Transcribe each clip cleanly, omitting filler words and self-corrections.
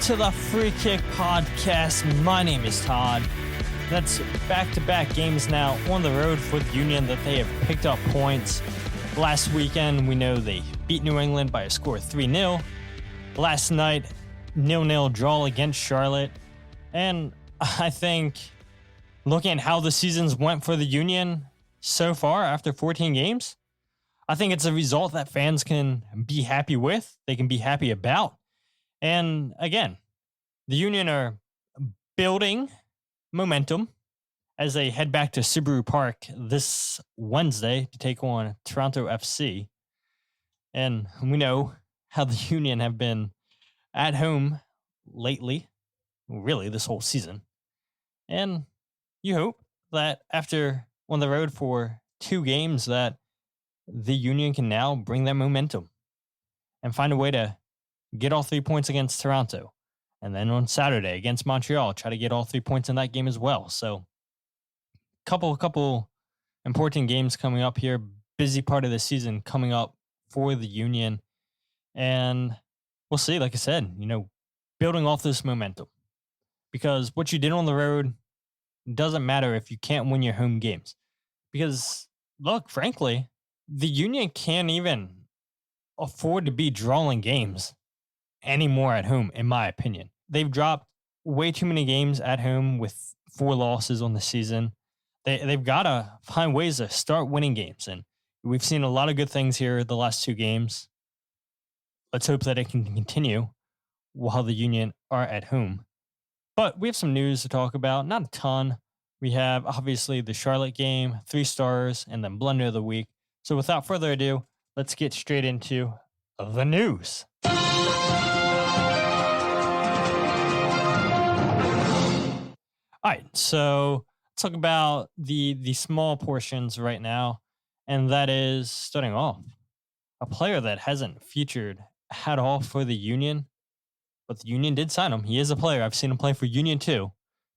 to the Free Kick Podcast. My name is Todd. That's back-to-back games now on the road for the Union that they have picked up points. Last weekend, we know they beat New England by a score of 3-0. Last night, 0-0 draw against Charlotte. And I think looking at how the seasons went for the Union so far after 14 games, I think it's a result that fans can be happy with, they can be happy about. And again, the Union are building momentum as they head back to Subaru Park this Wednesday to take on Toronto FC. And we know how the Union have been at home lately, really this whole season. And you hope that after on the road for 2 games that the Union can now bring that momentum and find a way to get all 3 points against Toronto. And then on Saturday against Montreal, try to get all 3 points in that game as well. So couple important games coming up here. Busy part of the season coming up for the Union. And we'll see, like I said, building off this momentum. Because what you did on the road doesn't matter if you can't win your home games. Because, look, frankly, the Union can't even afford to be drawing games anymore at home, in my opinion. They've dropped way too many games at home with 4 losses on the season. They've got to find ways to start winning games. And we've seen a lot of good things here the last 2 games. Let's hope that it can continue while the Union are at home. But we have some news to talk about. Not a ton. We have, obviously, the Charlotte game, 3 stars, and then Blunder of the Week. So without further ado, let's get straight into the news. All right, so let's talk about the small portions right now, and that is, starting off, a player that hasn't featured at all for the Union, but the Union did sign him. He is a player. I've seen him play for Union too,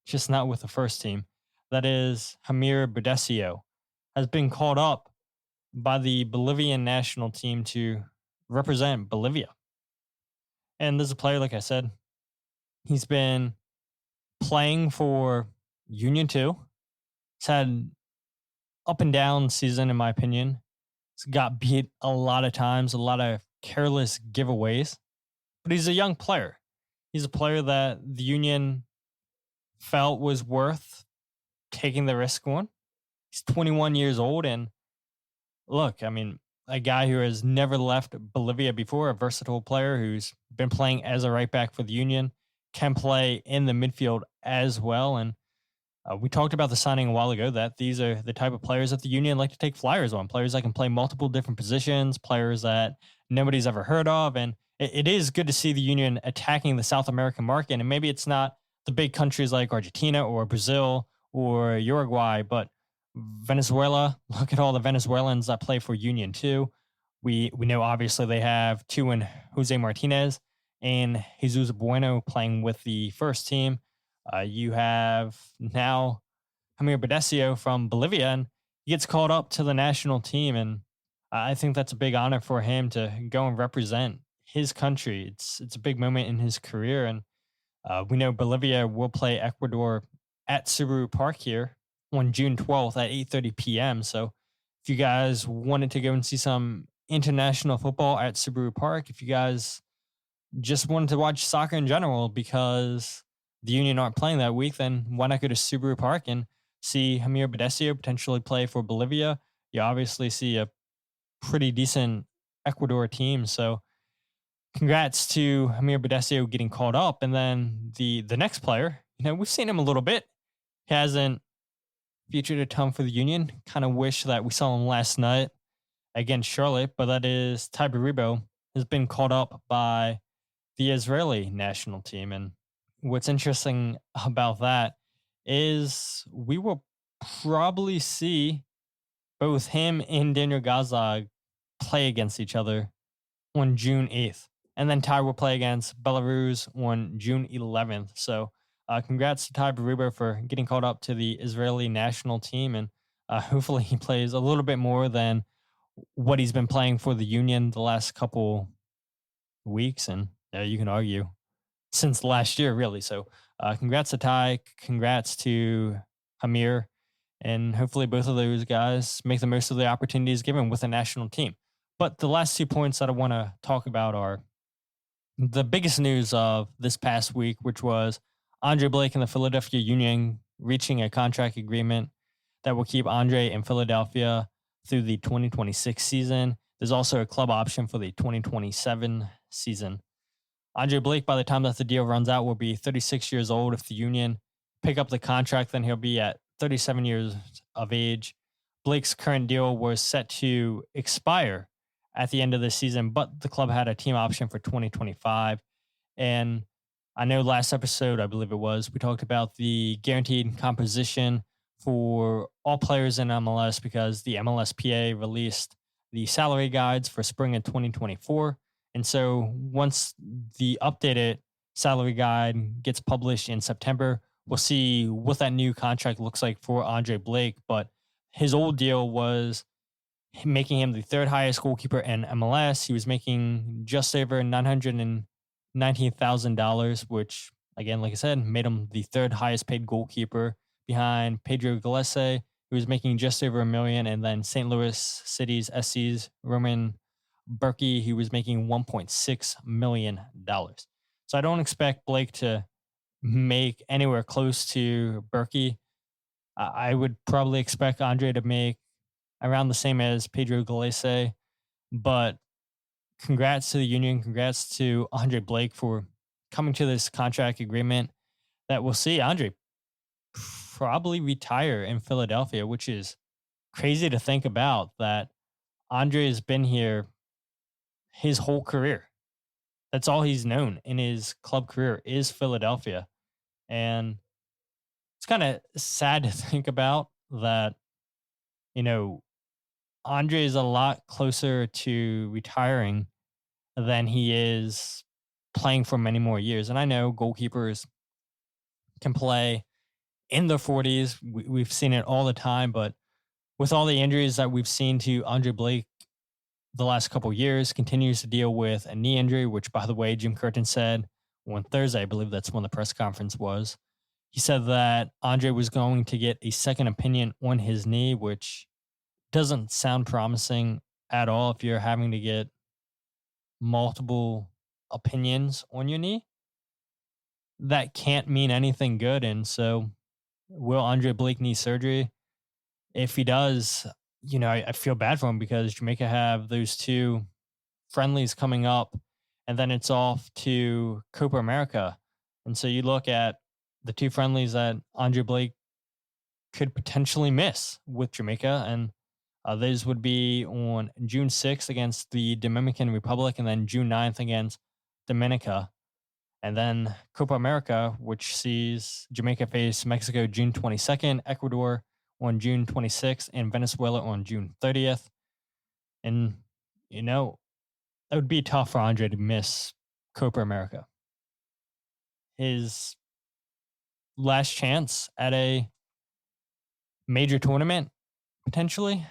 just not with the first team. That is Jamir Berdecio. Has been called up by the Bolivian National Team to represent Bolivia. And this is a player, like I said, he's been playing for Union too. He's had up and down season, in my opinion. He's got beat a lot of times, a lot of careless giveaways. But he's a young player. He's a player that the Union felt was worth taking the risk on. He's 21 years old, and look, I mean, a guy who has never left Bolivia before, a versatile player who's been playing as a right back for the Union, can play in the midfield as well. And we talked about the signing a while ago that these are the type of players that the Union like to take flyers on, players that can play multiple different positions, players that nobody's ever heard of. And it is good to see the Union attacking the South American market. And maybe it's not the big countries like Argentina or Brazil or Uruguay, but Venezuela. Look at all the Venezuelans that play for Union too. We know obviously they have 2 in Jose Martinez and Jesus Bueno playing with the first team. You have now Jamir Berdecio from Bolivia, and he gets called up to the national team, and I think that's a big honor for him to go and represent his country. It's a big moment in his career, and we know Bolivia will play Ecuador at Subaru Park here on June 12th at 8:30 p.m. So if you guys wanted to go and see some international football at Subaru Park, if you guys just wanted to watch soccer in general because the Union aren't playing that week, then why not go to Subaru Park and see Jamir Berdecio potentially play for Bolivia? You obviously see a pretty decent Ecuador team. So congrats to Jamir Berdecio getting called up. And then the next player, we've seen him a little bit. He hasn't featured a ton for the Union. Kind of wish that we saw him last night against Charlotte, but that is Tai Baribo has been called up by the Israeli national team. And what's interesting about that is we will probably see both him and Daniel Gazdag play against each other on June 8th. And then Tai will play against Belarus on June 11th. So congrats to Tai Baribo for getting called up to the Israeli national team. And hopefully he plays a little bit more than what he's been playing for the Union the last couple weeks. And you can argue since last year, really. So, congrats to Tai, congrats to Hamir, and hopefully both of those guys make the most of the opportunities given with the national team. But the last 2 points that I want to talk about are the biggest news of this past week, which was Andre Blake and the Philadelphia Union reaching a contract agreement that will keep Andre in Philadelphia through the 2026 season. There's also a club option for the 2027 season. Andre Blake, by the time that the deal runs out, will be 36 years old. If the Union pick up the contract, then he'll be at 37 years of age. Blake's current deal was set to expire at the end of the season, but the club had a team option for 2025. And I know last episode, I believe it was, we talked about the guaranteed composition for all players in MLS because the MLSPA released the salary guides for spring of 2024. And so once the updated salary guide gets published in September, we'll see what that new contract looks like for Andre Blake. But his old deal was making him the third highest goalkeeper in MLS. He was making just over $919,000, which, again, like I said, made him the third highest paid goalkeeper behind Pedro Gallese, who was making just over $1 million, and then St. Louis City's SC's Roman Berkey, he was making $1.6 million. So I don't expect Blake to make anywhere close to Berkey. I would probably expect Andre to make around the same as Pedro Gallese, but congrats to the Union. Congrats to Andre Blake for coming to this contract agreement that will see Andre probably retire in Philadelphia, which is crazy to think about, that Andre has been here his whole career. That's all he's known in his club career is Philadelphia. And it's kind of sad to think about that, Andre is a lot closer to retiring than he is playing for many more years. And I know goalkeepers can play in their 40s. We've seen it all the time. But with all the injuries that we've seen to Andre Blake the last couple of years, continues to deal with a knee injury, which, by the way, Jim Curtin said on Thursday, I believe that's when the press conference was. He said that Andre was going to get a second opinion on his knee, which doesn't sound promising at all if you're having to get multiple opinions on your knee. That can't mean anything good. And so will Andre Blake need surgery? If he does, I feel bad for him because Jamaica have those two friendlies coming up, and then it's off to Copa America. And so you look at the two friendlies that Andre Blake could potentially miss with Jamaica, and those would be on June 6th against the Dominican Republic and then June 9th against Dominica. And then Copa America, which sees Jamaica face Mexico June 22nd, Ecuador on June 26th, and Venezuela on June 30th. And, that would be tough for Andre to miss Copa America. His last chance at a major tournament, potentially.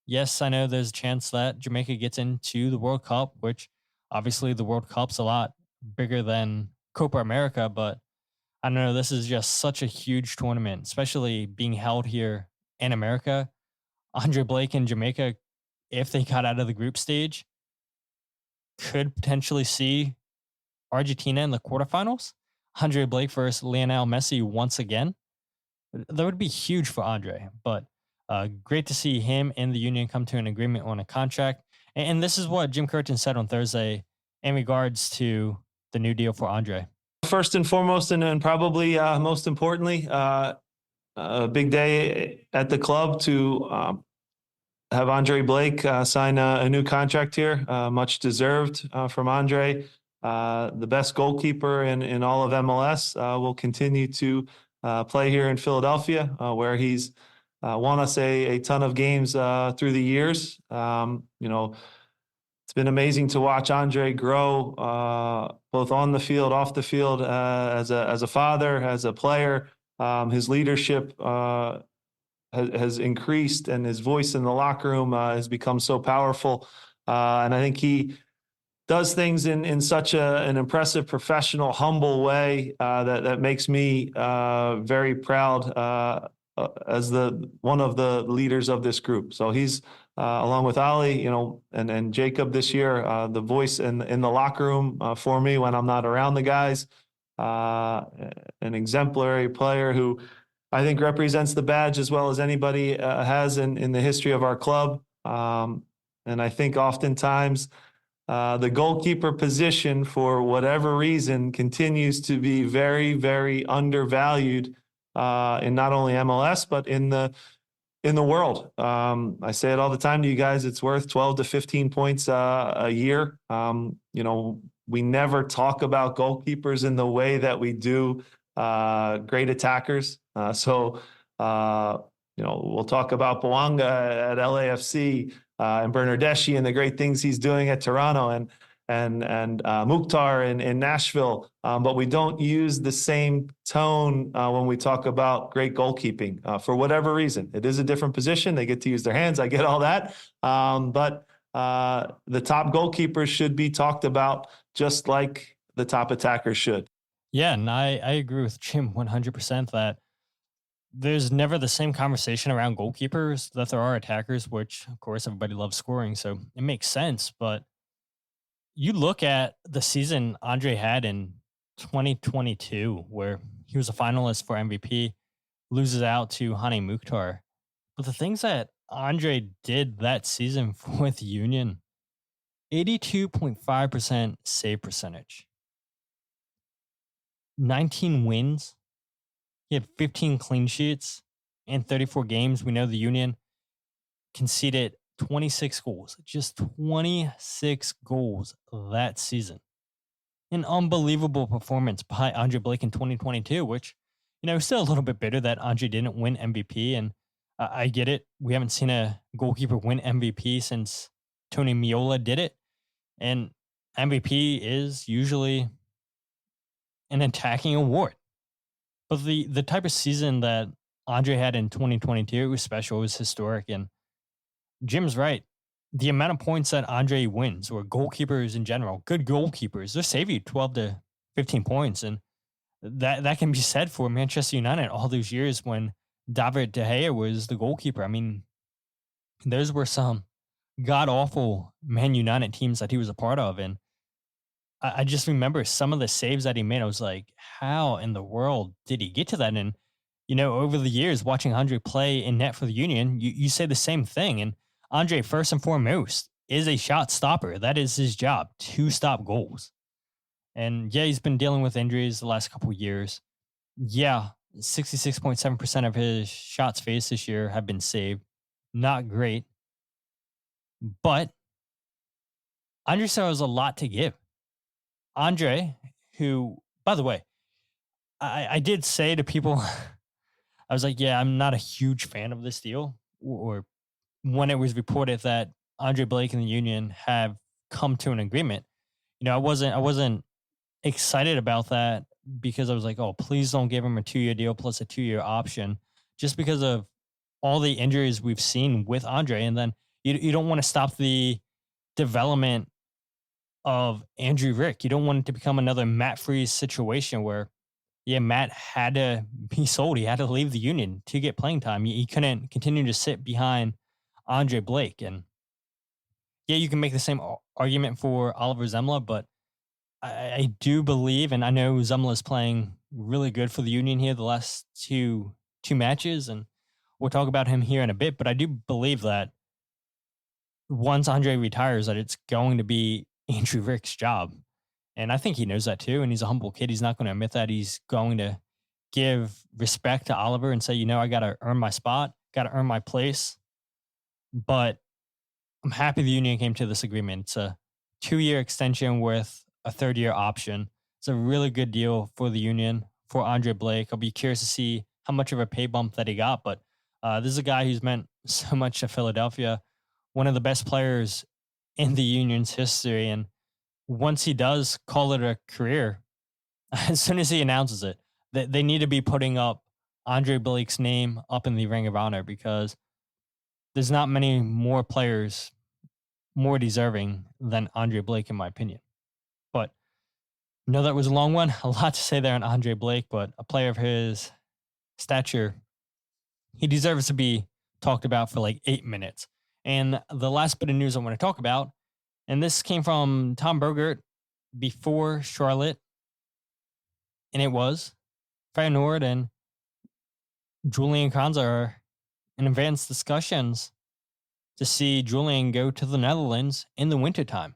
Yes, I know there's a chance that Jamaica gets into the World Cup, which obviously the World Cup's a lot bigger than Copa America, but I don't know, this is just such a huge tournament, especially being held here in America. Andre Blake and Jamaica, if they got out of the group stage, could potentially see Argentina in the quarterfinals. Andre Blake versus Lionel Messi once again. That would be huge for Andre, but great to see him and the Union come to an agreement on a contract. And this is what Jim Curtin said on Thursday in regards to the new deal for Andre. First and foremost, and probably most importantly, a big day at the club to have Andre Blake sign a new contract here, much deserved from Andre. The best goalkeeper in all of MLS will continue to play here in Philadelphia, where he's won us a ton of games through the years. It's been amazing to watch Andre grow, both on the field, off the field, as a father, as a player. His leadership has increased, and his voice in the locker room has become so powerful. And I think he does things in such an impressive, professional, humble way that makes me very proud as one of the leaders of this group. So he's along with Ali, and Jacob this year, the voice in the locker room for me when I'm not around the guys. An exemplary player who I think represents the badge as well as anybody has in the history of our club. And I think oftentimes the goalkeeper position, for whatever reason, continues to be very, very undervalued in not only MLS but in the world. I say it all the time to you guys. It's worth 12 to 15 points a year. We never talk about goalkeepers in the way that we do great attackers. So we'll talk about Bouanga at LAFC and Bernardeschi and the great things he's doing at Toronto and Mukhtar in Nashville. But we don't use the same tone when we talk about great goalkeeping for whatever reason. It is a different position. They get to use their hands. I get all that. But the top goalkeepers should be talked about just like the top attackers should. Yeah, and I agree with Jim 100% that there's never the same conversation around goalkeepers that there are attackers, which of course everybody loves scoring, so it makes sense. But you look at the season Andre had in 2022, where he was a finalist for MVP, loses out to Hani Mukhtar. But the things that Andre did that season with Union, 82.5% save percentage, 19 wins. He had 15 clean sheets in 34 games. We know the Union conceded 26 goals, just 26 goals that season. An unbelievable performance by Andre Blake in 2022, which, still a little bit bitter that Andre didn't win MVP. And I get it. We haven't seen a goalkeeper win MVP since Tony Meola did it. And MVP is usually an attacking award. But the type of season that Andre had in 2022, it was special. It was historic. And Jim's right. The amount of points that Andre wins, or goalkeepers in general, good goalkeepers, they'll save you 12 to 15 points. And that can be said for Manchester United all those years when David De Gea was the goalkeeper. I mean, those were some god-awful Man United teams that he was a part of. And I just remember some of the saves that he made. I was like, how in the world did he get to that? And, over the years, watching Andre play in net for the Union, you say the same thing. And Andre, first and foremost, is a shot stopper. That is his job, to stop goals. And yeah, he's been dealing with injuries the last couple of years. Yeah, 66.7% of his shots faced this year have been saved. Not great. But Andre still has a lot to give. Andre, who, by the way, I did say to people, I was like, yeah, I'm not a huge fan of this deal. Or when it was reported that Andre Blake and the Union have come to an agreement, I wasn't excited about that because I was like, oh, please don't give him a 2-year deal plus a 2-year option, just because of all the injuries we've seen with Andre. And then you don't want to stop the development of Andrew Rick. You don't want it to become another Matt Freese situation where, yeah, Matt had to be sold. He had to leave the Union to get playing time. He couldn't continue to sit behind Andre Blake. And yeah, you can make the same argument for Oliver Semmle, but I do believe, and I know Semmle is playing really good for the Union here the last two matches, and we'll talk about him here in a bit, but I do believe that once Andre retires, that it's going to be Andrew Rick's job. And I think he knows that too. And he's a humble kid. He's not going to admit that. He's going to give respect to Oliver and say, I got to earn my spot, got to earn my place. But I'm happy the Union came to this agreement. It's a 2-year extension with a 3rd-year option. It's a really good deal for the Union, for Andre Blake. I'll be curious to see how much of a pay bump that he got. But this is a guy who's meant so much to Philadelphia, one of the best players in the Union's history. And once he does call it a career, as soon as he announces it, they need to be putting up Andre Blake's name up in the Ring of Honor, because there's not many more players more deserving than Andre Blake, in my opinion. But I know that was a long one. A lot to say there on Andre Blake, but a player of his stature, he deserves to be talked about for like 8 minutes. And the last bit of news I want to talk about, and this came from Tom Bergert before Charlotte, and it was Feyenoord and Julian Carranza are in advanced discussions to see Julian go to the Netherlands in the wintertime.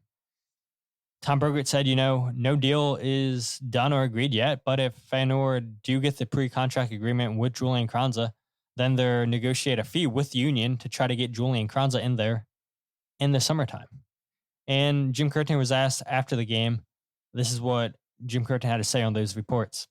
Tom Bergert said, no deal is done or agreed yet, but if Feyenoord do get the pre-contract agreement with Julian Carranza, then they'll negotiate a fee with the Union to try to get Julian Carranza in there in the summertime. And Jim Curtin was asked after the game. This is what Jim Curtin had to say on those reports.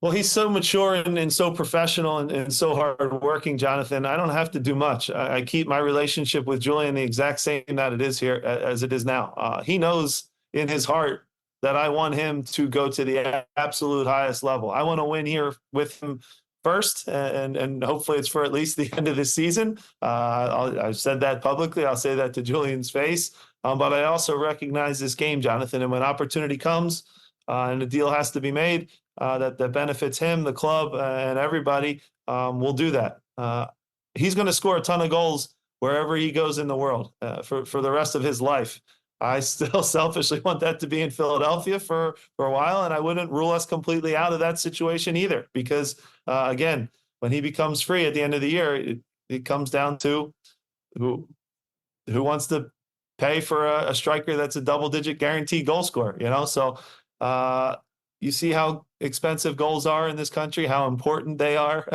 Well, he's so mature and so professional and so hardworking, Jonathan. I don't have to do much. I keep my relationship with Julian the exact same that it is here as it is now. He knows in his heart that I want him to go to the absolute highest level. I want to win here with him first, and hopefully it's for at least the end of the season. I've said that publicly. I'll say that to Julian's face. But I also recognize this game, Jonathan, and when opportunity comes and a deal has to be made that benefits him, the club, and everybody, we'll do that. He's going to score a ton of goals wherever he goes in the world for the rest of his life. I still selfishly want that to be in Philadelphia for a while, and I wouldn't rule us completely out of that situation either, because again, when he becomes free at the end of the year, it comes down to who wants to pay for a striker that's a double-digit guaranteed goal scorer. So you see how expensive goals are in this country, how important they are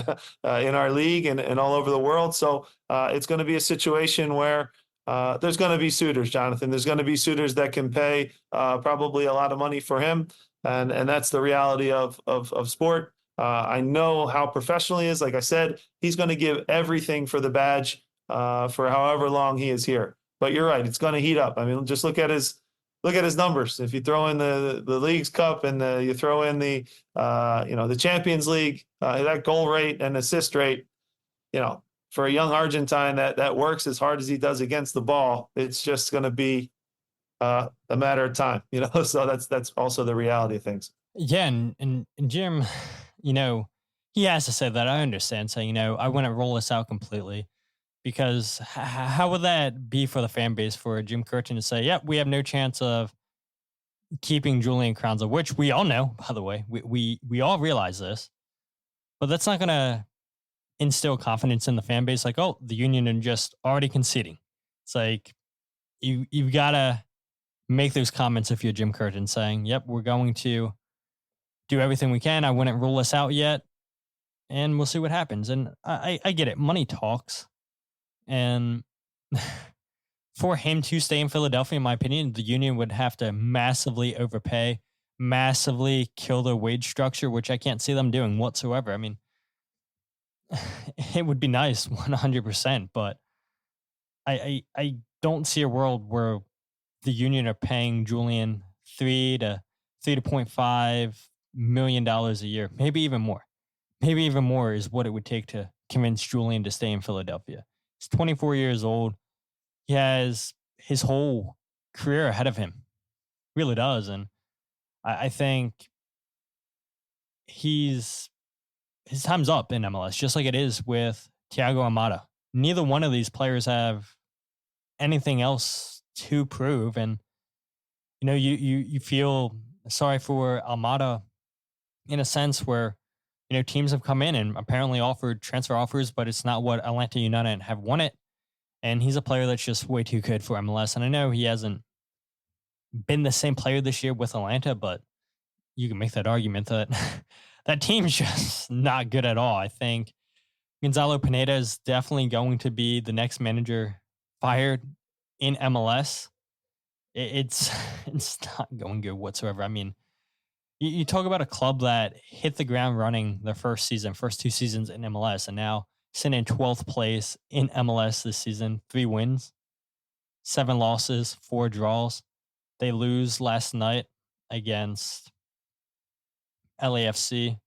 in our league and all over the world. So it's going to be a situation where there's going to be suitors, Jonathan. There's going to be suitors that can pay probably a lot of money for him. And that's the reality of sport. I know how professional he is. Like I said, he's going to give everything for the badge for however long he is here. But you're right, it's going to heat up. I mean, just look at his numbers. If you throw in the Leagues Cup and you throw in the Champions League, that goal rate and assist rate, for a young Argentine that works as hard as he does against the ball, it's just going to be a matter of time. So that's also the reality of things. Yeah, and Jim, he has to say that. I understand. Saying, I wouldn't roll this out completely. Because how would that be for the fan base for Jim Curtin to say, yep, we have no chance of keeping Julian Carranza, which we all know, by the way. We all realize this. But that's not going to instill confidence in the fan base. Like, oh, the Union are just already conceding. It's like, you've got to make those comments if you're Jim Curtin saying, yep, we're going to do everything we can. I wouldn't rule this out yet. And we'll see what happens. And I get it. Money talks. And for him to stay in Philadelphia, in my opinion, the Union would have to massively overpay, massively kill their wage structure, which I can't see them doing whatsoever. I mean, it would be nice, 100%, but I don't see a world where the Union are paying Julian $3.5 million a year, maybe even more. Maybe even more is what it would take to convince Julian to stay in Philadelphia. He's 24 years old. He has his whole career ahead of him. Really does. And I think his time's up in MLS, just like it is with Thiago Almada. Neither one of these players have anything else to prove. And, you feel sorry for Almada in a sense where, teams have come in and apparently offered transfer offers, but it's not what Atlanta United have wanted. And he's a player that's just way too good for MLS. And I know he hasn't been the same player this year with Atlanta, but you can make that argument that that team's just not good at all. I think Gonzalo Pineda is definitely going to be the next manager fired in MLS. It's not going good whatsoever. I mean, you talk about a club that hit the ground running their first 2 seasons in MLS, and now sitting in 12th place in MLS this season, 3 wins, 7 losses, 4 draws. They lose last night against LAFC,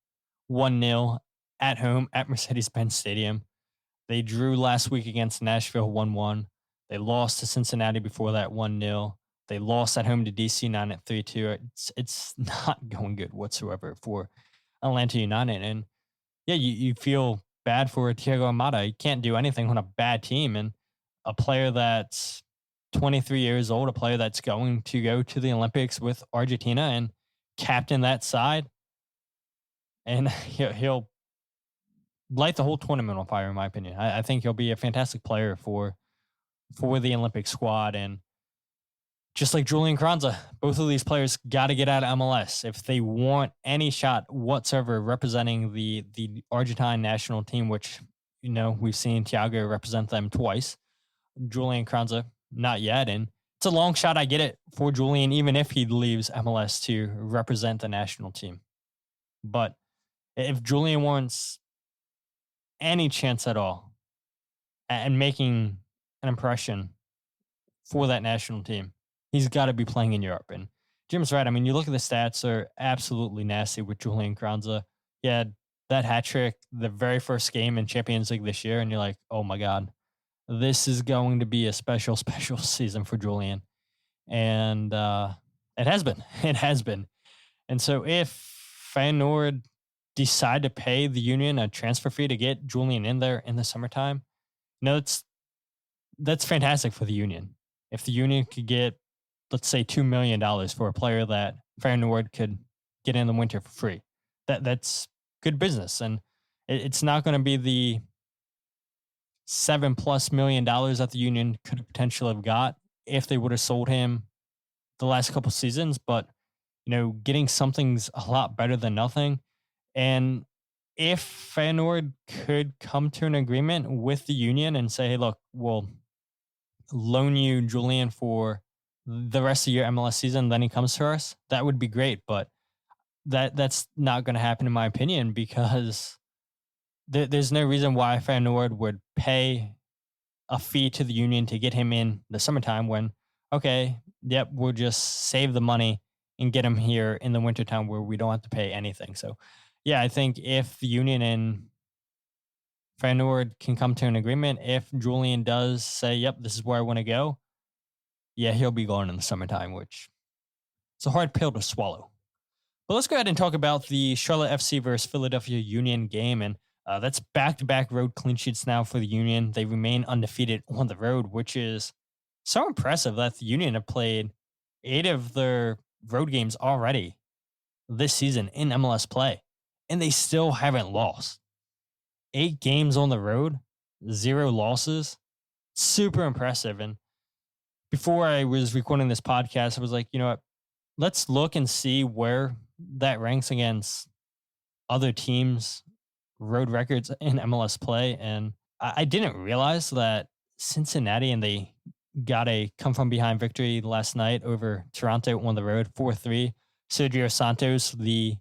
1-0 at home at Mercedes-Benz Stadium. They drew last week against Nashville 1-1. They lost to Cincinnati before that 1-0. They lost at home to DC United at 3-2. It's not going good whatsoever for Atlanta United. And yeah, you feel bad for Thiago Almada. He can't do anything on a bad team. And a player that's 23 years old, a player that's going to go to the Olympics with Argentina and captain that side. And he'll light the whole tournament on fire, in my opinion. I think he'll be a fantastic player for the Olympic squad. And just like Julian Carranza, both of these players got to get out of MLS if they want any shot whatsoever representing the Argentine national team, which, we've seen Thiago represent them twice. Julian Carranza, not yet. And it's a long shot. I get it for Julian, even if he leaves MLS to represent the national team. But if Julian wants any chance at all at making an impression for that national team, he's got to be playing in Europe. And Jim's right. I mean, you look at the stats, they're absolutely nasty with Julian Carranza. He had that hat trick the very first game in Champions League this year, and you're like, oh my God, this is going to be a special, special season for Julian. And it has been. It has been. And so if Feyenoord decide to pay the Union a transfer fee to get Julian in there in the summertime, that's fantastic for the Union. If the Union could get, let's say, $2 million for a player that Feyenoord could get in the winter for free, that's good business. And it's not going to be the $7+ million that the Union could potentially have got if they would have sold him the last couple seasons. But, getting something's a lot better than nothing. And if Feyenoord could come to an agreement with the Union and say, hey, look, we'll loan you Julian for the rest of your MLS season, then he comes to us, that would be great. But that's not going to happen, in my opinion, because there's no reason why Feyenoord would pay a fee to the Union to get him in the summertime when, okay, yep, we'll just save the money and get him here in the wintertime where we don't have to pay anything. So, yeah, I think if the Union and Feyenoord can come to an agreement, if Julian does say, yep, this is where I want to go, yeah, he'll be going in the summertime, which it's a hard pill to swallow. But let's go ahead and talk about the Charlotte FC versus Philadelphia Union game. And that's back-to-back road clean sheets now for the Union. They remain undefeated on the road, which is so impressive that the Union have played 8 of their road games already this season in MLS play, and they still haven't lost. 8 games on the road, 0 losses. Super impressive. And before I was recording this podcast, I was like, you know what? Let's look and see where that ranks against other teams' road records in MLS play. And I didn't realize that Cincinnati, and they got a come-from-behind victory last night over Toronto on the road, 4-3. Sergio Santos, the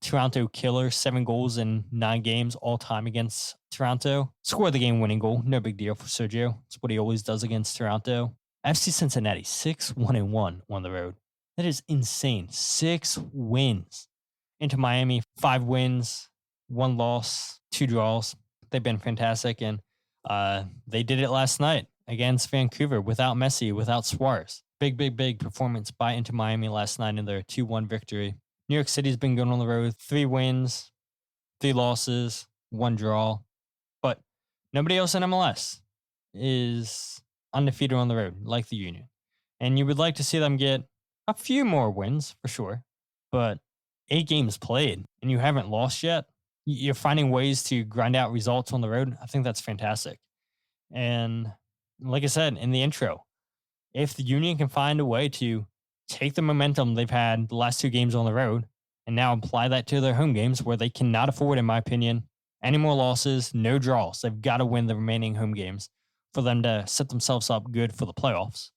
Toronto killer, 7 goals in 9 games all time against Toronto. Scored the game-winning goal. No big deal for Sergio. It's what he always does against Toronto. FC Cincinnati, 6-1-1 on the road. That is insane. 6 wins. Into Miami, 5 wins, 1 loss, 2 draws. They've been fantastic, and they did it last night against Vancouver without Messi, without Suarez. Big performance by Inter Miami last night in their 2-1 victory. New York City's been going on the road, 3 wins, 3 losses, 1 draw. But nobody else in MLS is undefeated on the road like the Union. And you would like to see them get a few more wins for sure. But 8 games played and you haven't lost yet. You're finding ways to grind out results on the road. I think that's fantastic. And like I said in the intro, if the Union can find a way to take the momentum they've had the last 2 games on the road and now apply that to their home games where they cannot afford, in my opinion, any more losses, no draws. They've got to win the remaining home games for them to set themselves up good for the playoffs.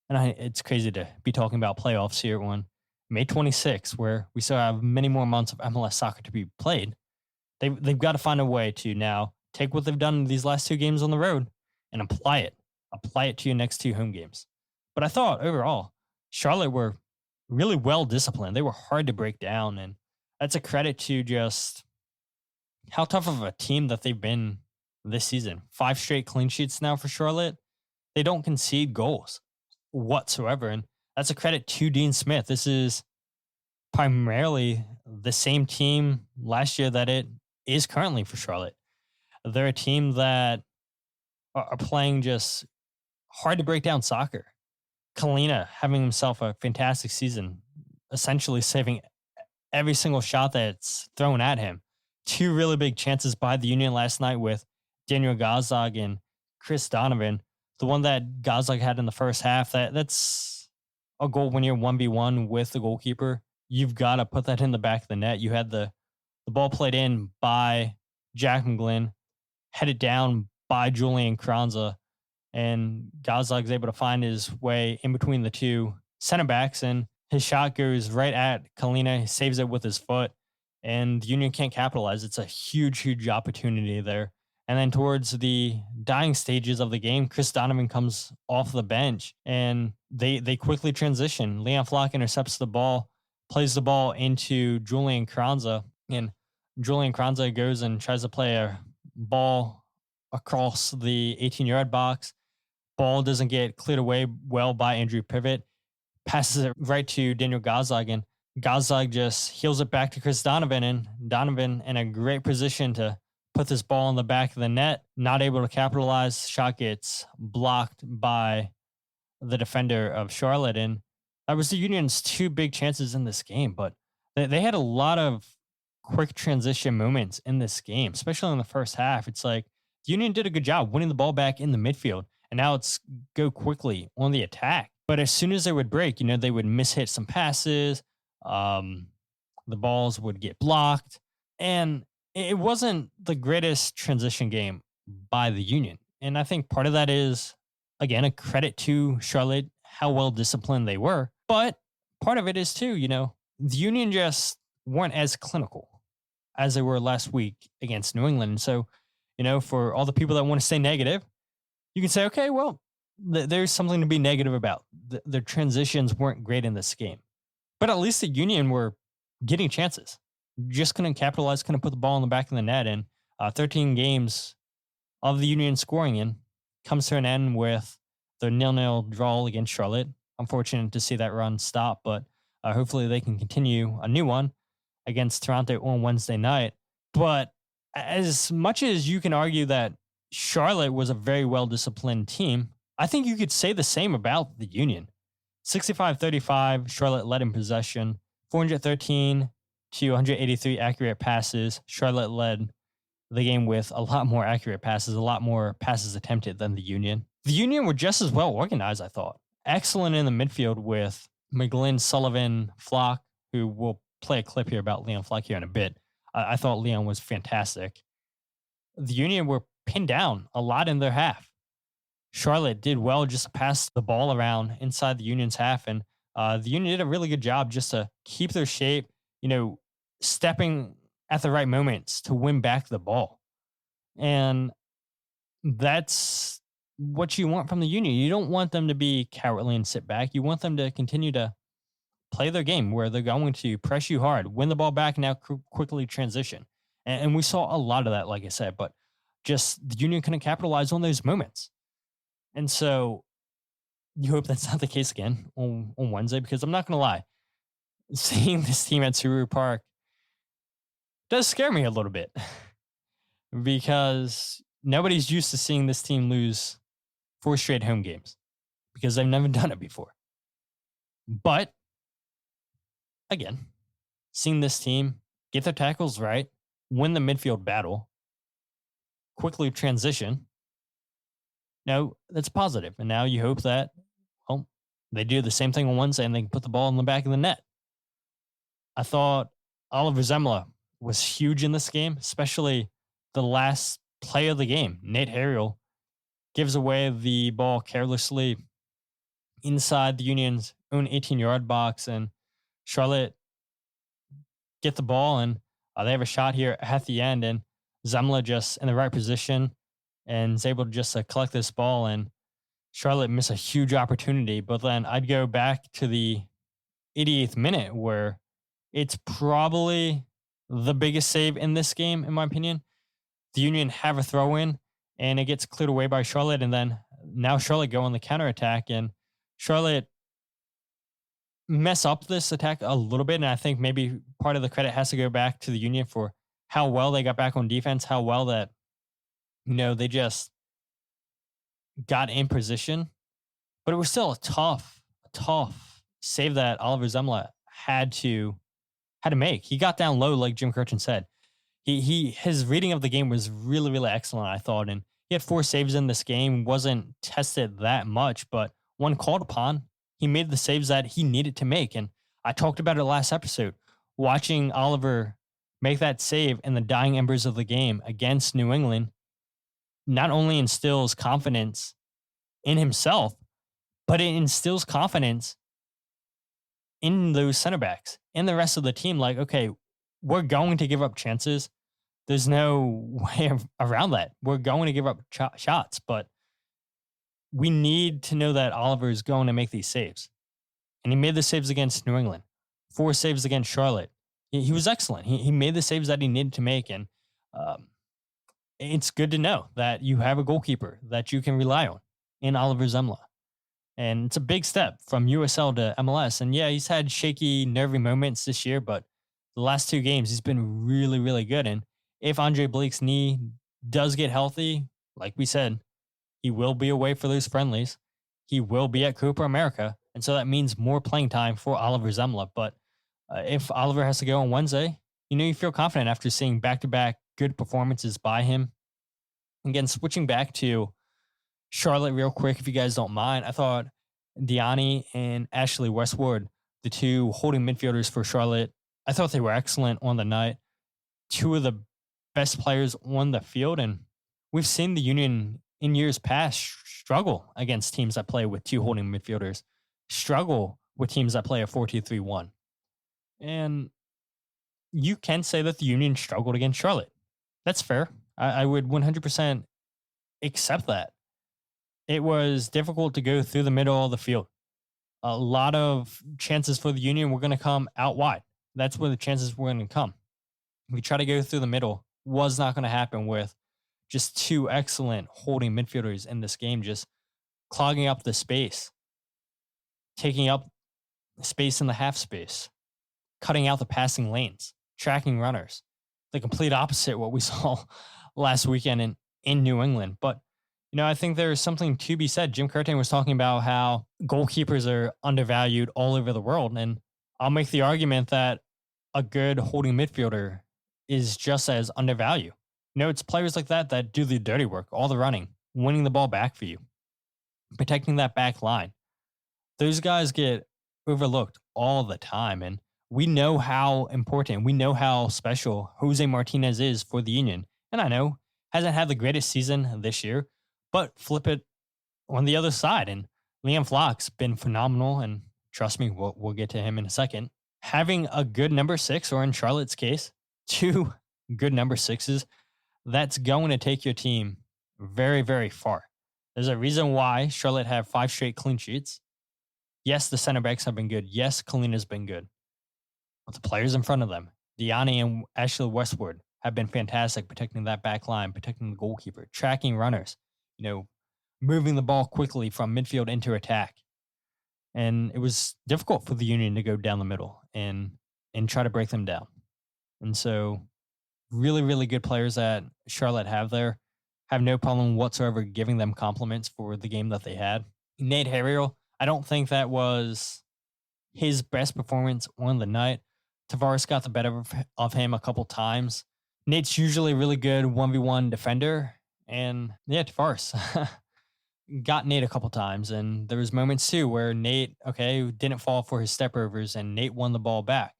And it's crazy to be talking about playoffs here on May 26th, where we still have many more months of MLS soccer to be played. They've got to find a way to now take what they've done these last 2 games on the road and apply it to your next 2 home games. But I thought overall, Charlotte were really well disciplined. They were hard to break down, and that's a credit to just how tough of a team that they've been this season. 5 straight clean sheets now for Charlotte. they don't concede goals whatsoever. And that's a credit to Dean Smith. This is primarily the same team last year that it is currently for Charlotte. They're a team that are playing just hard to break down soccer. Kalina having himself a fantastic season, essentially saving every single shot that's thrown at him. Two really big chances by the Union last night with Daniel Gazdag and Chris Donovan. The one that Gazdag had in the first half, that's a goal when you're 1v1 with the goalkeeper. You've got to put that in the back of the net. You had the ball played in by Jack McGlynn, headed down by Julian Carranza, and Gazdag able to find his way in between the two center backs, and his shot goes right at Kalina. He saves it with his foot, and the Union can't capitalize. It's a huge, huge opportunity there. And then towards the dying stages of the game, Chris Donovan comes off the bench, and they quickly transition. Leon Flach intercepts the ball, plays the ball into Julian Carranza, and Julian Carranza goes and tries to play a ball across the 18-yard box. Ball doesn't get cleared away well by Andrew Pivot. Passes it right to Daniel Gazdag, and Gazdag just heels it back to Chris Donovan, and Donovan in a great position to put this ball in the back of the net, not able to capitalize. Shot gets blocked by the defender of Charlotte, and that was the Union's two big chances in this game, but they had a lot of quick transition moments in this game, especially in the first half. It's like the Union did a good job winning the ball back in the midfield, and now it's go quickly on the attack. But as soon as they would break, they would mishit some passes. The balls would get blocked, and it wasn't the greatest transition game by the Union. And I think part of that is, again, a credit to Charlotte, how well disciplined they were. But part of it is too, the Union just weren't as clinical as they were last week against New England. And so, for all the people that want to stay negative, you can say, okay, well, there's something to be negative about. The transitions weren't great in this game. But at least the Union were getting chances. Just couldn't capitalize, couldn't put the ball in the back of the net. And 13 games of the Union scoring in comes to an end with the 0-0 draw against Charlotte. Unfortunate to see that run stop, but hopefully they can continue a new one against Toronto on Wednesday night. But as much as you can argue that Charlotte was a very well-disciplined team, I think you could say the same about the Union. 65-35, Charlotte led in possession, 413 to 183 accurate passes. Charlotte led the game with a lot more accurate passes, a lot more passes attempted than the Union. The Union were just as well organized, I thought. Excellent in the midfield with McGlynn, Sullivan, Flach, who will play a clip here about Leon Flach here in a bit. I thought Leon was fantastic. The Union were pinned down a lot in their half. Charlotte did well just to pass the ball around inside the Union's half, and the Union did a really good job just to keep their shape, stepping at the right moments to win back the ball. And that's what you want from the Union. You don't want them to be cowardly and sit back. You want them to continue to play their game where they're going to press you hard, win the ball back, and now quickly transition. And we saw a lot of that, like I said, but just the Union couldn't capitalize on those moments. And so you hope that's not the case again on Wednesday, because I'm not going to lie, seeing this team at Subaru Park does scare me a little bit because nobody's used to seeing this team lose 4 straight home games because they've never done it before. But again, seeing this team get their tackles right, win the midfield battle, quickly transition, that's positive. And now you hope that, they do the same thing on Wednesday and they can put the ball in the back of the net. I thought Oliver Semmle was huge in this game, especially the last play of the game. Nate Harriel gives away the ball carelessly inside the Union's own 18-yard box, and Charlotte get the ball, and they have a shot here at the end, and Semmle just in the right position and is able to just collect this ball, and Charlotte miss a huge opportunity. But then I'd go back to the 88th minute where it's probably the biggest save in this game, in my opinion. The Union have a throw in and it gets cleared away by Charlotte. And then now Charlotte go on the counterattack, and Charlotte mess up this attack a little bit. And I think maybe part of the credit has to go back to the Union for how well they got back on defense, how well that, they just got in position. But it was still a tough save that Oliver Semmle had to make. He got down low, like Jim Kirchin said. His reading of the game was really, really excellent, I thought. And he had 4 saves in this game, wasn't tested that much, but when called upon, he made the saves that he needed to make. And I talked about it last episode. Watching Oliver make that save in the dying embers of the game against New England not only instills confidence in himself, but it instills confidence in those center backs and the rest of the team. Like, okay, we're going to give up chances. There's no way around that. We're going to give up shots, but we need to know that Oliver is going to make these saves. And he made the saves against New England, 4 saves against Charlotte. He was excellent. He made the saves that he needed to make. And it's good to know that you have a goalkeeper that you can rely on in Oliver Semmle. And it's a big step from USL to MLS. And yeah, he's had shaky, nervy moments this year, but the last 2 games, he's been really, really good. And if Andre Blake's knee does get healthy, like we said, he will be away for those friendlies. He will be at Copa America. And so that means more playing time for Oliver Semmle. But if Oliver has to go on Wednesday, you feel confident after seeing back-to-back good performances by him. Again, switching back to Charlotte real quick, if you guys don't mind, I thought Diani and Ashley Westwood, the 2 holding midfielders for Charlotte, I thought they were excellent on the night. 2 of the best players on the field. And we've seen the Union in years past struggle against teams that play with 2 holding midfielders, struggle with teams that play a 4-2-3-1. And you can say that the Union struggled against Charlotte. That's fair. I would 100% accept that. It was difficult to go through the middle of the field. A lot of chances for the Union were going to come out wide. That's where the chances were going to come. We try to go through the middle, was not going to happen with just 2 excellent holding midfielders in this game, just clogging up the space, taking up space in the half space, cutting out the passing lanes, tracking runners. The complete opposite what we saw last weekend in New England. But, I think there's something to be said. Jim Curtin was talking about how goalkeepers are undervalued all over the world. And I'll make the argument that a good holding midfielder is just as undervalued. It's players like that do the dirty work, all the running, winning the ball back for you, protecting that back line. Those guys get overlooked all the time. And we know how important, we know how special Jose Martinez is for the Union. And I know hasn't had the greatest season this year, but flip it on the other side. And Leon Flach's been phenomenal. And trust me, we'll get to him in a second. Having a good number 6, or in Charlotte's case, 2 good number 6s, that's going to take your team very, very far. There's a reason why Charlotte have 5 straight clean sheets. Yes, the center backs have been good. Yes, Kalina's been good. But the players in front of them, Diani and Ashley Westwood, have been fantastic protecting that back line, protecting the goalkeeper, tracking runners, moving the ball quickly from midfield into attack. And it was difficult for the Union to go down the middle and try to break them down. And so really, really good players that Charlotte have there. Have no problem whatsoever giving them compliments for the game that they had. Nate Harriel, I don't think that was his best performance on the night. Tavares got the better of him a couple times. Nate's usually a really good 1v1 defender. And yeah, Tavares got Nate a couple times. And there was moments too where Nate, didn't fall for his step overs and Nate won the ball back.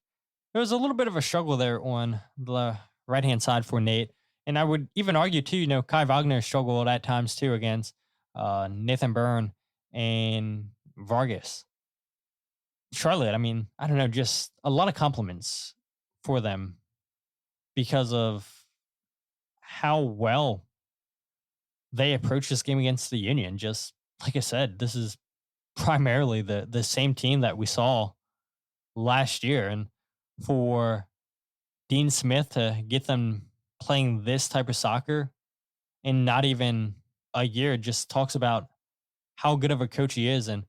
There was a little bit of a struggle there on the right-hand side for Nate. And I would even argue too, Kai Wagner struggled at times too against Nathan Byrne and Vargas. Charlotte, I don't know, just a lot of compliments for them because of how well they approached this game against the Union. Just like I said, this is primarily the same team that we saw last year. And for Dean Smith to get them playing this type of soccer in not even a year just talks about how good of a coach he is. And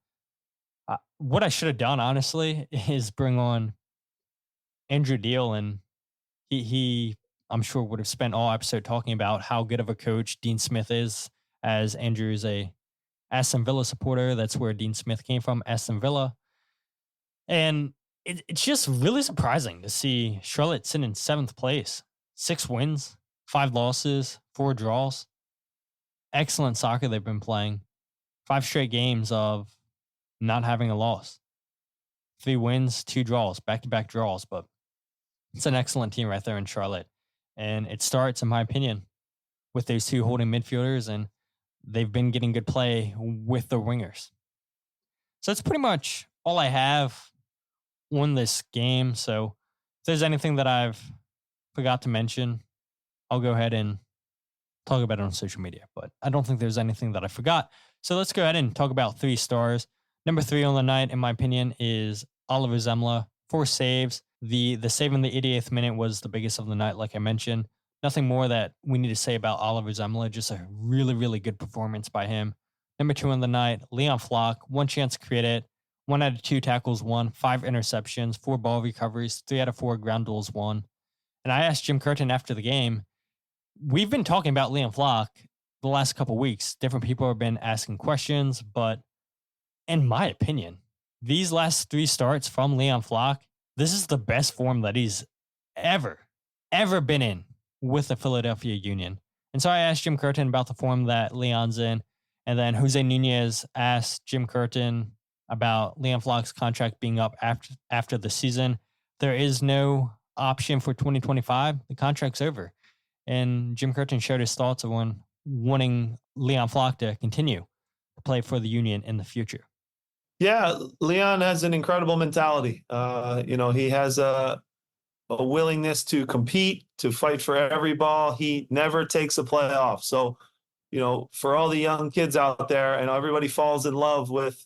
what I should have done, honestly, is bring on Andrew Deal, and he I'm sure would have spent all episode talking about how good of a coach Dean Smith is, as Andrew is a Aston Villa supporter. That's where Dean Smith came from, Aston Villa. And it's just really surprising to see Charlotte sit in 7th place, 6 wins, 5 losses, 4 draws. Excellent soccer they've been playing. 5 straight games of not having a loss. 3 wins, 2 draws, back-to-back draws. But it's an excellent team right there in Charlotte. And it starts, in my opinion, with those 2 holding midfielders, and they've been getting good play with the wingers. So that's pretty much all I have on this game. So if there's anything that I've forgot to mention, I'll go ahead and talk about it on social media. But I don't think there's anything that I forgot. So let's go ahead and talk about 3 stars. Number 3 on the night, in my opinion, is Oliver Semmle. 4 saves. The save in the 88th minute was the biggest of the night, like I mentioned. Nothing more that we need to say about Oliver Semmle. Just a really, really good performance by him. Number 2 on the night, Leon Flach. 1 chance created. 1 out of 2 tackles won. 5 interceptions. 4 ball recoveries. 3 out of 4 ground duels won. And I asked Jim Curtin after the game, we've been talking about Leon Flach the last couple weeks. Different people have been asking questions, but in my opinion, these last 3 starts from Leon Flach, this is the best form that he's ever been in with the Philadelphia Union. And so I asked Jim Curtin about the form that Leon's in, and then Jose Nunez asked Jim Curtin about Leon Flach's contract being up after the season. There is no option for 2025. The contract's over. And Jim Curtin shared his thoughts on wanting Leon Flach to continue to play for the Union in the future. Yeah, Leon has an incredible mentality. He has a willingness to compete, to fight for every ball. He never takes a play off. So, for all the young kids out there, and everybody falls in love with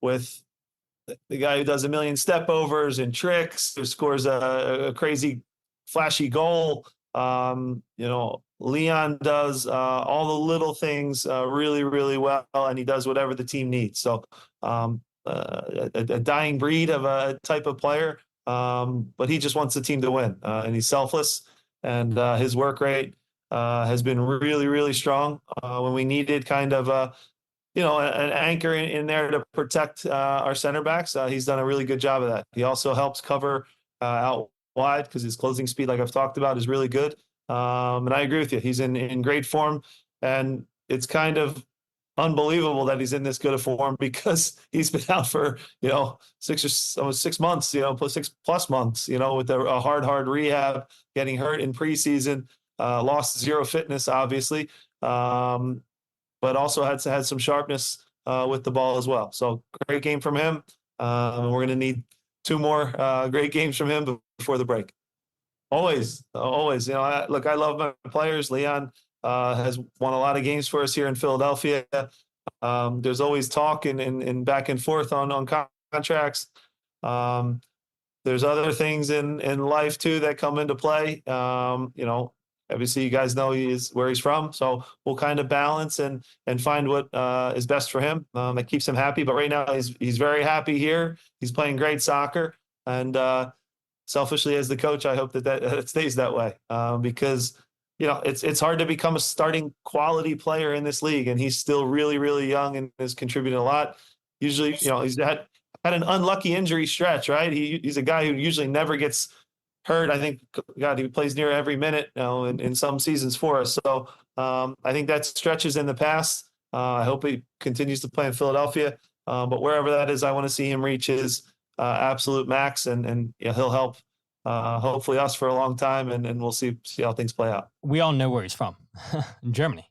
the guy who does a million step overs and tricks, who scores a crazy, flashy goal. Leon does all the little things really, really well, and he does whatever the team needs. So a dying breed of a type of player, but he just wants the team to win, and he's selfless, and his work rate has been really, really strong when we needed kind of an anchor in there to protect our center backs. He's done a really good job of that. He also helps cover out wide because his closing speed, like I've talked about, is really good. And I agree with you. He's in great form, and it's kind of unbelievable that he's in this good a form because he's been out for, 6 months, plus 6+ months, with a hard rehab, getting hurt in preseason, lost 0 fitness, obviously. But also had some sharpness with the ball as well. So great game from him. And we're going to need 2 more great games from him before the break. Always. I love my players. Leon has won a lot of games for us here in Philadelphia. There's always talk and back and forth on contracts. There's other things in life too that come into play. Obviously you guys know where he's from, so we'll kind of balance and find what is best for him. That keeps him happy. But right now he's very happy here. He's playing great soccer, and selfishly as the coach, I hope that it stays that way because it's hard to become a starting quality player in this league, and he's still really, really young and is contributing a lot. Usually, he's had an unlucky injury stretch, right? He's a guy who usually never gets hurt. I think, God, he plays near every minute now in some seasons for us. So I think that stretches in the past. I hope he continues to play in Philadelphia, but wherever that is, I want to see him reach his absolute max, and he'll help hopefully us for a long time, and we'll see how things play out. We all know where he's from, in Germany.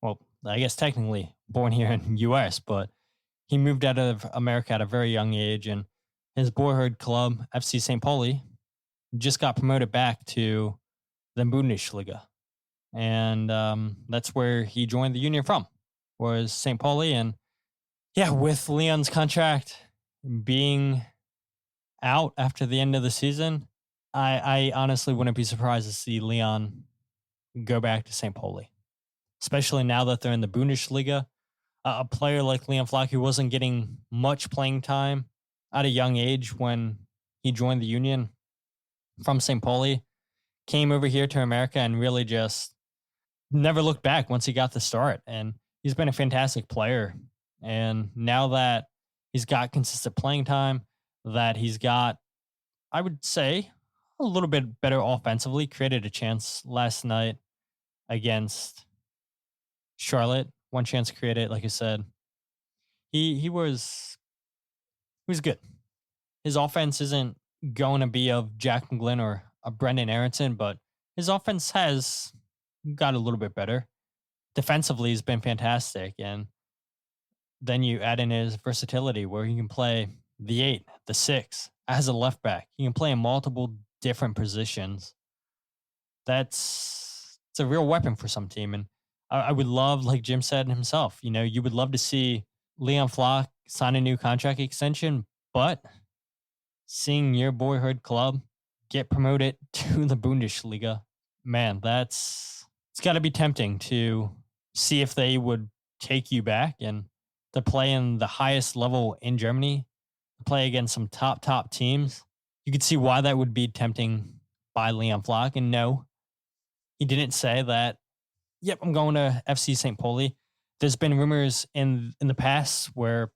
Well, I guess technically born here in the U.S., but he moved out of America at a very young age, and his boyhood club, FC St. Pauli, just got promoted back to the Bundesliga. And that's where he joined the Union from, was St. Pauli. And yeah, with Leon's contract being out after the end of the season, I honestly wouldn't be surprised to see Leon go back to St. Pauli, especially now that they're in the Bundesliga. a player like Leon Flach who wasn't getting much playing time at a young age when he joined the Union from St. Pauli, came over here to America and really just never looked back once he got the start. And he's been a fantastic player. And now that he's got consistent playing time, that he's got, I would say, a little bit better offensively, created a chance last night against Charlotte. One chance created, like I said. He was good. His offense isn't going to be of Jack McGlynn or a Brendan Aronson, but his offense has got a little bit better. Defensively, he's been fantastic. And then you add in his versatility where he can play the 8, the 6 as a left back. He can play in multiple different positions. It's a real weapon for some team. And I would love, like Jim said himself, you would love to see Leon Flach sign a new contract extension, but seeing your boyhood club get promoted to the Bundesliga, man, it's got to be tempting to see if they would take you back and to play in the highest level in Germany, to play against some top teams. You could see why that would be tempting by Leon Flach. And no, he didn't say that, yep, I'm going to FC St. Pauli. There's been rumors in the past where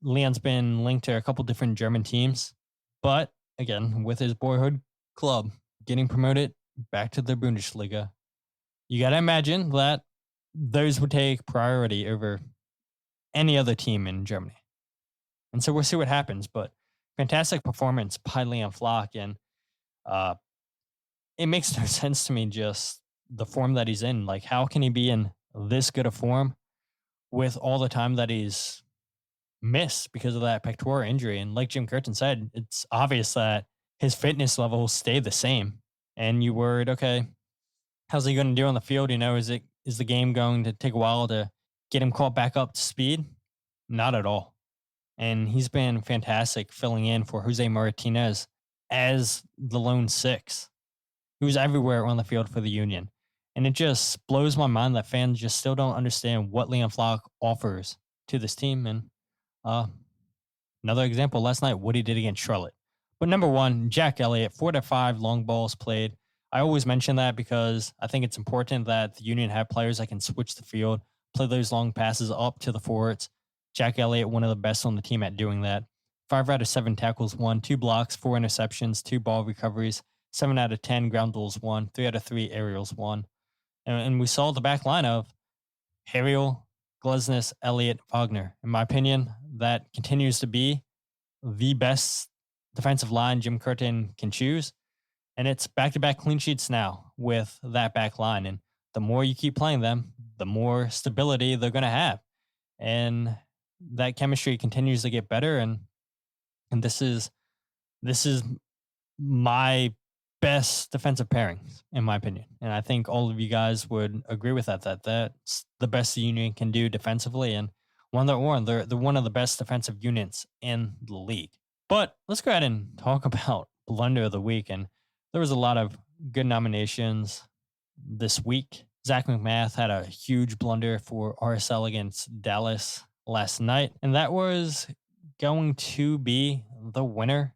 Leon's been linked to a couple different German teams. But again, with his boyhood club getting promoted back to the Bundesliga, you got to imagine that those would take priority over any other team in Germany. And so we'll see what happens. But fantastic performance by Leon Flach. And it makes no sense to me just the form that he's in. Like, how can he be in this good a form with all the time that he's missed because of that pectoral injury? And like Jim Curtin said, it's obvious that his fitness levels stay the same. And you worried, okay, how's he going to do on the field? Is the game going to take a while to get him caught back up to speed? Not at all. And he's been fantastic filling in for Jose Martinez as the lone 6. He was everywhere on the field for the Union. And it just blows my mind that fans just still don't understand what Leon Flach offers to this team. And another example last night, what he did against Charlotte. But number 1, Jack Elliott, 4 to 5 long balls played. I always mention that because I think it's important that the Union have players that can switch the field, play those long passes up to the forwards. Jack Elliott, one of the best on the team at doing that. 5 out of 7 tackles won, 2 blocks, 4 interceptions, 2 ball recoveries, 7 out of 10 ground duels won, 3 out of 3 aerials won. And we saw the back line of Harriel, Glesnes, Elliott, Wagner. In my opinion, that continues to be the best defensive line Jim Curtin can choose. And it's back-to-back clean sheets now with that back line. And the more you keep playing them, the more stability they're going to have. And that chemistry continues to get better. And this is my best defensive pairings, in my opinion. And I think all of you guys would agree with that that's the best the Union can do defensively. And they're one of the best defensive units in the league. But let's go ahead and talk about blunder of the week. And there was a lot of good nominations this week. Zach McMath had a huge blunder for RSL against Dallas last night. And that was going to be the winner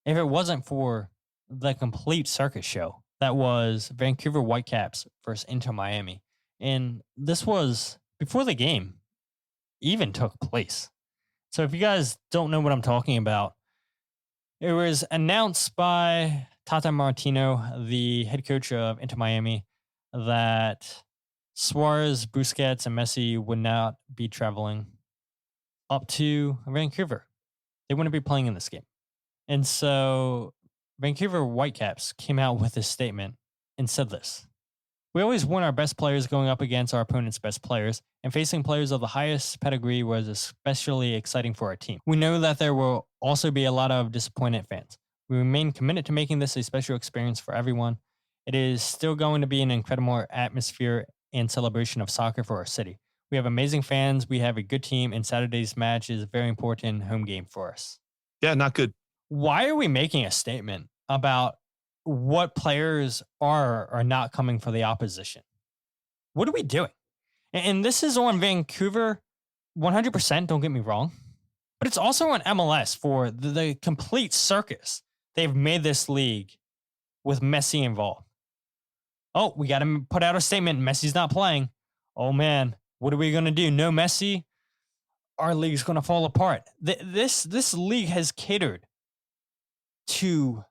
if it wasn't for the complete circus show that was Vancouver Whitecaps versus Inter Miami. And this was before the game even took place. So if you guys don't know what I'm talking about, it was announced by Tata Martino, the head coach of Inter Miami, that Suarez, Busquets, and Messi would not be traveling up to Vancouver. They wouldn't be playing in this game. And so Vancouver Whitecaps came out with this statement and said this: "We always want our best players going up against our opponent's best players, and facing players of the highest pedigree was especially exciting for our team. We know that there will also be a lot of disappointed fans. We remain committed to making this a special experience for everyone. It is still going to be an incredible atmosphere and celebration of soccer for our city. We have amazing fans, we have a good team, and Saturday's match is a very important home game for us." Yeah, not good. Why are we making a statement about what players are or not coming for the opposition? What are we doing? And this is on Vancouver, 100%, don't get me wrong. But it's also on MLS for the complete circus they've made this league with Messi involved. Oh, we got to put out a statement. Messi's not playing. Oh, man, what are we going to do? No Messi? Our league's going to fall apart. This league has catered to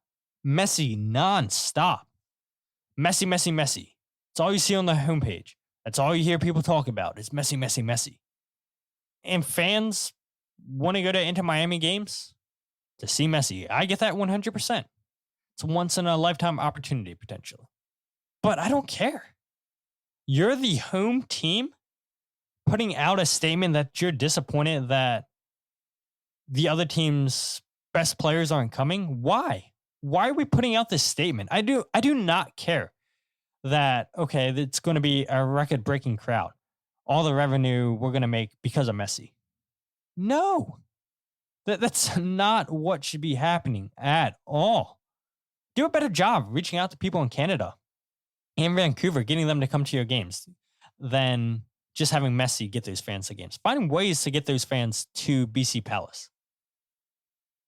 Messi nonstop. Messi, Messi, Messi. It's all you see on the homepage. That's all you hear people talk about is Messi, Messi, Messi. And fans want to go to Inter Miami games to see Messi. I get that 100%. It's a once in a lifetime opportunity potentially. But I don't care. You're the home team putting out a statement that you're disappointed that the other team's best players aren't coming. Why? Why are we putting out this statement? I do not care that, okay, it's going to be a record-breaking crowd. All the revenue we're going to make because of Messi. No. That's not what should be happening at all. Do a better job reaching out to people in Canada and Vancouver, getting them to come to your games than just having Messi get those fans to games. Finding ways to get those fans to BC Palace.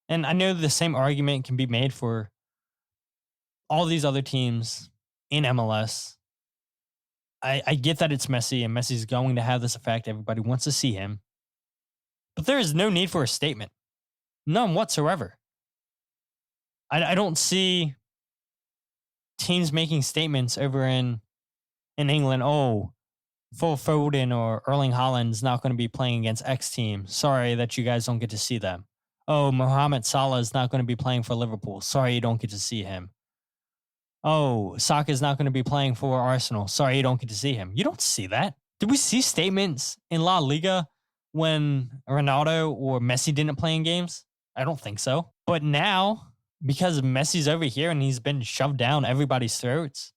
And I know the same argument can be made for all these other teams in MLS. I get that it's Messi and Messi's going to have this effect. Everybody wants to see him. But there is no need for a statement. None whatsoever. I don't see teams making statements over in England. Oh, Phil Foden or Erling Haaland's not going to be playing against X team. Sorry that you guys don't get to see them. Oh, Mohamed Salah is not going to be playing for Liverpool. Sorry you don't get to see him. Oh, Saka is not going to be playing for Arsenal. Sorry you don't get to see him. You don't see that. Did we see statements in La Liga when Ronaldo or Messi didn't play in games? I don't think so. But now, because Messi's over here and he's been shoved down everybody's throats,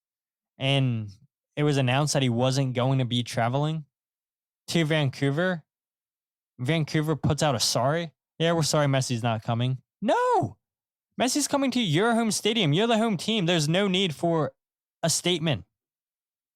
and it was announced that he wasn't going to be traveling to Vancouver, Vancouver puts out a sorry. Yeah, we're sorry Messi's not coming. No! Messi's coming to your home stadium. You're the home team. There's no need for a statement.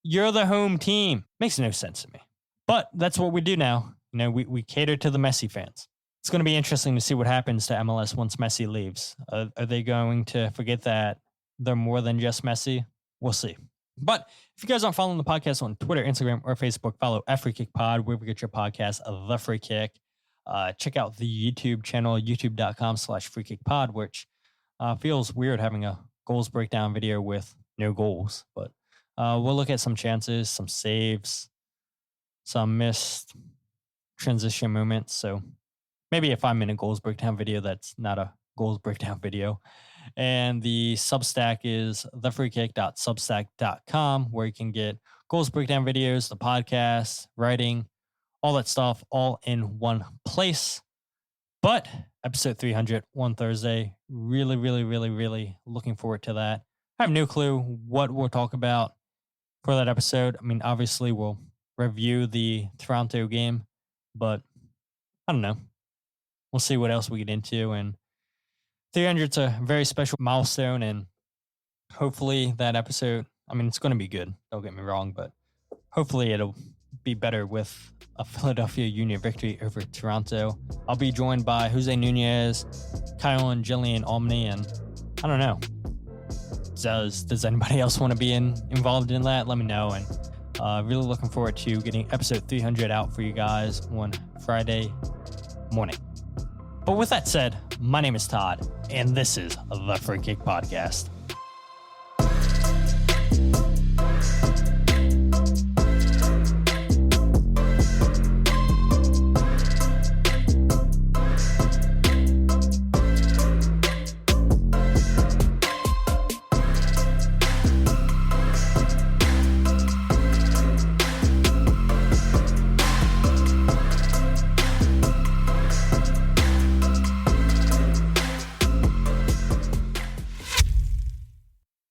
You're the home team. Makes no sense to me. But that's what we do now. You know, we cater to the Messi fans. It's going to be interesting to see what happens to MLS once Messi leaves. Are they going to forget that they're more than just Messi? We'll see. But if you guys aren't following the podcast on Twitter, Instagram, or Facebook, follow @FreeKickPod, wherever you get your podcast, The Free Kick. Check out the YouTube channel, youtube.com/FreeKickPod, which feels weird having a goals breakdown video with no goals. But we'll look at some chances, some saves, some missed transition moments. So maybe a 5-minute goals breakdown video that's not a goals breakdown video. And the Substack is thefreekick.substack.com, where you can get goals breakdown videos, the podcast, writing, all that stuff, all in one place. But episode 300, one Thursday, really, really, really, really looking forward to that. I have no clue what we'll talk about for that episode. I mean, obviously, we'll review the Toronto game, but I don't know. We'll see what else we get into. And 300's a very special milestone, and hopefully that episode, I mean, it's going to be good. Don't get me wrong, but hopefully it'll be better with a Philadelphia Union victory over Toronto. I'll be joined by Jose Nunez, Kyle and Jillian Omni, and I don't know. Does anybody else want to be involved in that? Let me know. And really looking forward to getting episode 300 out for you guys on Friday morning. But with that said, my name is Todd, and this is the Free Kick Podcast.